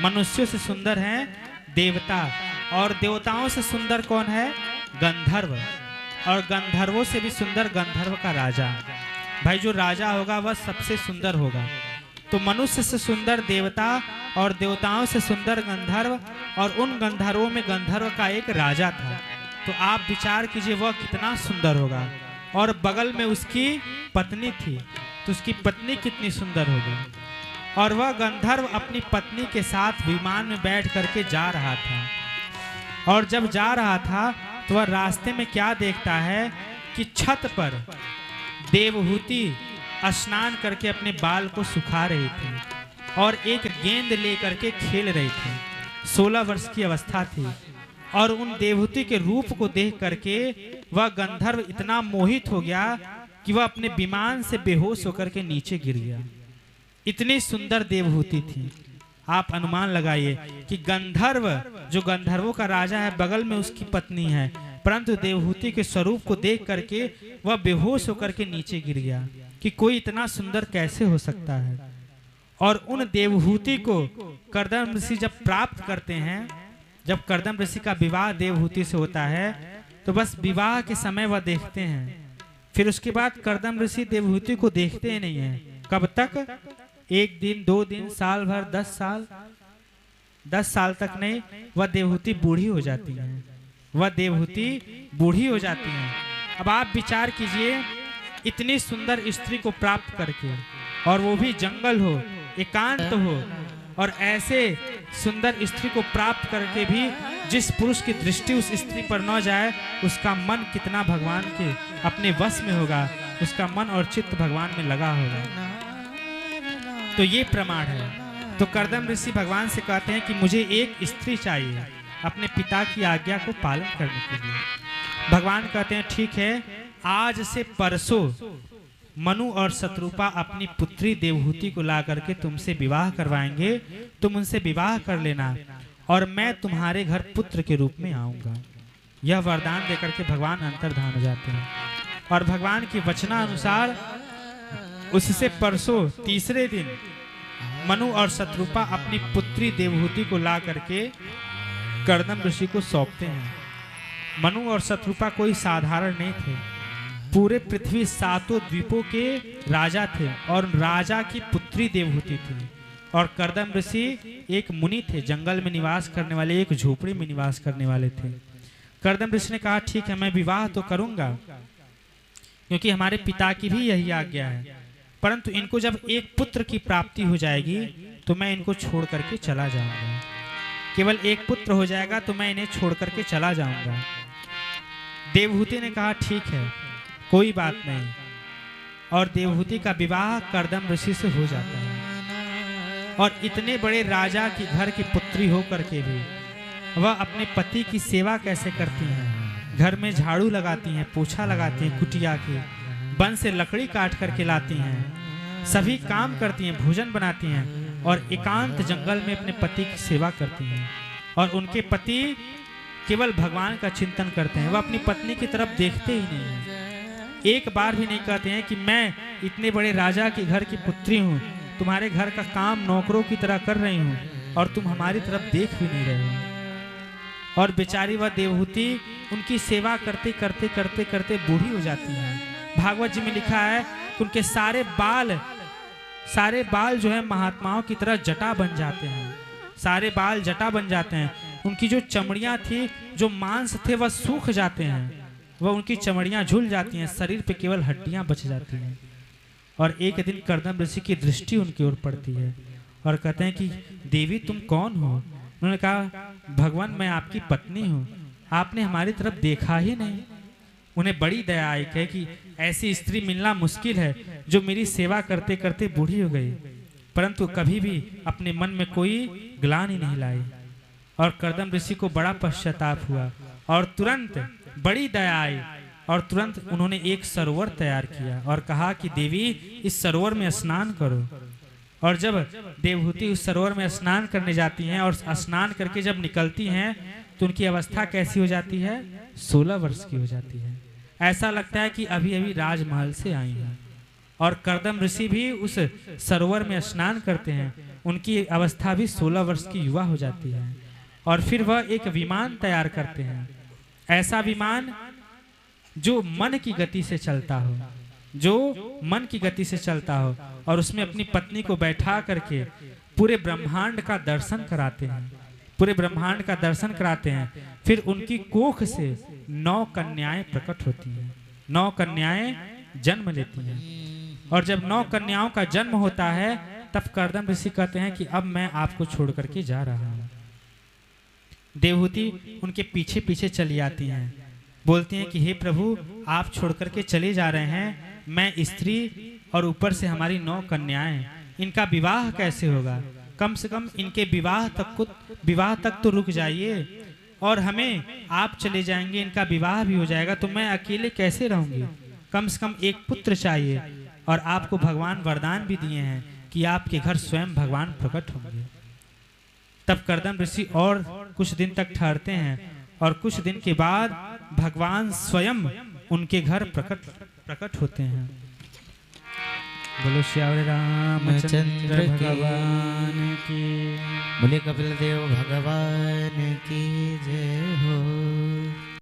मनुष्यों से सुंदर हैं देवता, और देवताओं से सुंदर कौन है? गंधर्व, और गंधर्वों से भी सुंदर गंधर्व का राजा। भाई जो राजा होगा वह सबसे सुंदर होगा। तो मनुष्य से सुंदर देवता और देवताओं से सुंदर गंधर्व, और उन गंधर्वों में गंधर्व का एक राजा था। तो आप विचार कीजिए वह कितना सुंदर होगा। और बगल में उसकी पत्नी थी, तो उसकी पत्नी कितनी सुंदर होगी। और वह गंधर्व अपनी पत्नी के साथ विमान में बैठ करके जा रहा था। और जब जा रहा था तो वह रास्ते में क्या देखता है कि छत पर देवहूति स्नान करके अपने बाल को सुखा रही थी और एक गेंद लेकर के खेल रही थी। 16 वर्ष की अवस्था थी। और उन देवहूति के रूप को देख करके वह गंधर्व इतना मोहित हो गया कि वह अपने विमान से बेहोश होकर के नीचे गिर गया। इतनी सुंदर देवहूति थी। आप अनुमान लगाइए कि गंधर्व, जो गंधर्वों का राजा है, बगल में उसकी पत्नी है, परंतु देवहूति के स्वरूप को देख करके वह बेहोश होकर के नीचे गिर गया कि कोई इतना सुंदर कैसे हो सकता है। और उन देवहूति को कर्दम ऋषि जब प्राप्त करते हैं, जब कर्दम ऋषि का विवाह देवहूति से होता है, तो बस विवाह के समय वह देखते हैं। फिर उसके बाद कर्दम ऋषि देवहूति को देखते ही नहीं है। कब तक? 1 दिन, 2 दिन, साल भर, 10 साल, 10 साल तक नहीं। वह देवहूति बूढ़ी हो जाती है। वह देवहूति बूढ़ी हो जाती है। अब आप विचार कीजिए, इतनी सुंदर स्त्री को प्राप्त करके, और वो भी जंगल हो, एकांत हो, और ऐसे सुंदर स्त्री को प्राप्त करके भी जिस पुरुष की दृष्टि उस स्त्री पर न जाए, उसका मन कितना भगवान के अपने वश में होगा, उसका मन और चित्त भगवान में लगा होगा। तो ये प्रमाण है। तो कर्दम ऋषि भगवान से कहते हैं कि मुझे एक स्त्री चाहिए अपने पिता की आज्ञा को पालन करने के लिए। भगवान कहते हैं ठीक है, आज से परसों मनु और शत्रुपा अपनी पुत्री देवहूति को ला करके तुमसे विवाह करवाएंगे। तुम उनसे विवाह कर लेना और मैं तुम्हारे घर पुत्र के रूप में आऊंगा। यह वरदान देकर के भगवान अंतर्धान हो जाते हैं। और भगवान की वचनानुसार उससे परसों तीसरे दिन मनु और शत्रुपा अपनी पुत्री देवहूति को ला करके कर्दम ऋषि को सौंपते हैं। मनु और शत्रुपा कोई साधारण नहीं थे। पूरे पृथ्वी 7 द्वीपों के राजा थे और राजा की पुत्री देवहूति थी। और कर्दम ऋषि एक मुनि थे, जंगल में निवास करने वाले, एक झोपड़ी में निवास करने वाले थे। कर्दम ऋषि ने कहा ठीक है, मैं विवाह तो करूंगा क्योंकि हमारे पिता की भी यही आज्ञा है, परंतु इनको जब एक पुत्र की प्राप्ति हो जाएगी तो मैं इनको छोड़ करके चला जाऊंगा। केवल एक पुत्र हो जाएगा तो मैं इन्हें छोड़ करके चला जाऊंगा। देवहूति ने कहा ठीक है, कोई बात नहीं। और देवहूति का विवाह कर्दम ऋषि से हो जाता है। और इतने बड़े राजा की घर की पुत्री हो करके भी वह अपने पति की सेवा कैसे करती हैं? घर में झाड़ू लगाती हैं, पोछा लगाती हैं, कुटिया के वन से लकड़ी काट करके लाती हैं, सभी काम करती हैं, भोजन बनाती हैं और एकांत जंगल में अपने पति की सेवा करती हैं। और उनके पति केवल भगवान का चिंतन करते हैं, वह अपनी पत्नी की तरफ देखते ही नहीं हैं। एक बार भी नहीं कहते हैं कि मैं इतने बड़े राजा के घर की पुत्री हूँ, तुम्हारे घर का काम नौकरों की तरह कर रही हूँ और तुम हमारी तरफ देख भी नहीं रहे हो। और बेचारी वह देवहूति उनकी सेवा करते करते करते करते बूढ़ी हो जाती है। भागवत जी में लिखा है कि उनके सारे बाल जो है महात्माओं की तरह जटा बन जाते हैं, सारे बाल जटा बन जाते हैं। उनकी जो चमड़ियाँ थी, जो मांस थे, वह सूख जाते हैं, वह उनकी चमड़ियाँ झुल जाती हैं, शरीर पे केवल हड्डियाँ बच जाती हैं। और एक दिन कर्दम ऋषि की दृष्टि उनकी ओर पड़ती है और कहते हैं कि देवी तुम कौन हो? उन्होंने कहा भगवान मैं आपकी पत्नी हूँ, आपने हमारी तरफ देखा ही नहीं। उन्हें बड़ी दया आई है कि ऐसी स्त्री मिलना मुश्किल है जो मेरी सेवा करते करते बूढ़ी हो गई, परंतु कभी भी अपने मन में कोई ग्लानि नहीं लाई। और कर्दम ऋषि को बड़ा पश्चाताप हुआ और तुरंत बड़ी दया आई और तुरंत उन्होंने एक सरोवर तैयार किया और कहा कि देवी इस सरोवर में स्नान करो। और जब देवहूति उस सरोवर में स्नान करने जाती हैं और स्नान करके जब निकलती हैं तो उनकी अवस्था कैसी हो जाती है? 16 वर्ष की हो जाती है। ऐसा लगता है कि अभी अभी राजमहल से आई हैं। और कर्दम ऋषि भी उस सरोवर में स्नान करते हैं उनकी अवस्था भी 16 वर्ष की युवा हो जाती है और फिर वह एक विमान तैयार करते हैं, ऐसा विमान जो मन की गति से चलता हो, जो मन की गति से चलता हो, और उसमें अपनी पत्नी को बैठा करके पूरे ब्रह्मांड का दर्शन कराते हैं, पूरे ब्रह्मांड का दर्शन कराते हैं। फिर उनकी कोख से 9 कन्याएं प्रकट होती हैं, 9 कन्याएं जन्म लेती हैं। और जब 9 कन्याओं का जन्म होता है तब कर्दम ऋषि कहते हैं कि अब मैं आपको छोड़ करके जा रहा हूँ। देवहूति उनके पीछे पीछे चली आती हैं, बोलती हैं कि हे प्रभु, आप छोड़ करके चले जा रहे हैं, मैं स्त्री और ऊपर से हमारी 9 कन्याएं, इनका विवाह कैसे होगा? कम से कम इनके विवाह तक तो रुक जाइए, और हमें आप चले जाएंगे, इनका विवाह भी हो जाएगा, तो मैं अकेले कैसे रहूंगी? कम से कम एक पुत्र चाहिए। और आपको भगवान वरदान भी दिए हैं कि आपके घर स्वयं भगवान प्रकट होंगे। तब कर्दम ऋषि और कुछ दिन तक ठहरते हैं और कुछ दिन के बाद भगवान स्वयं उनके घर प्रकट होते हैं। बोलो श्यावरे रामचंद्र भगवान की, बोले कपिल देव भगवान की जय हो।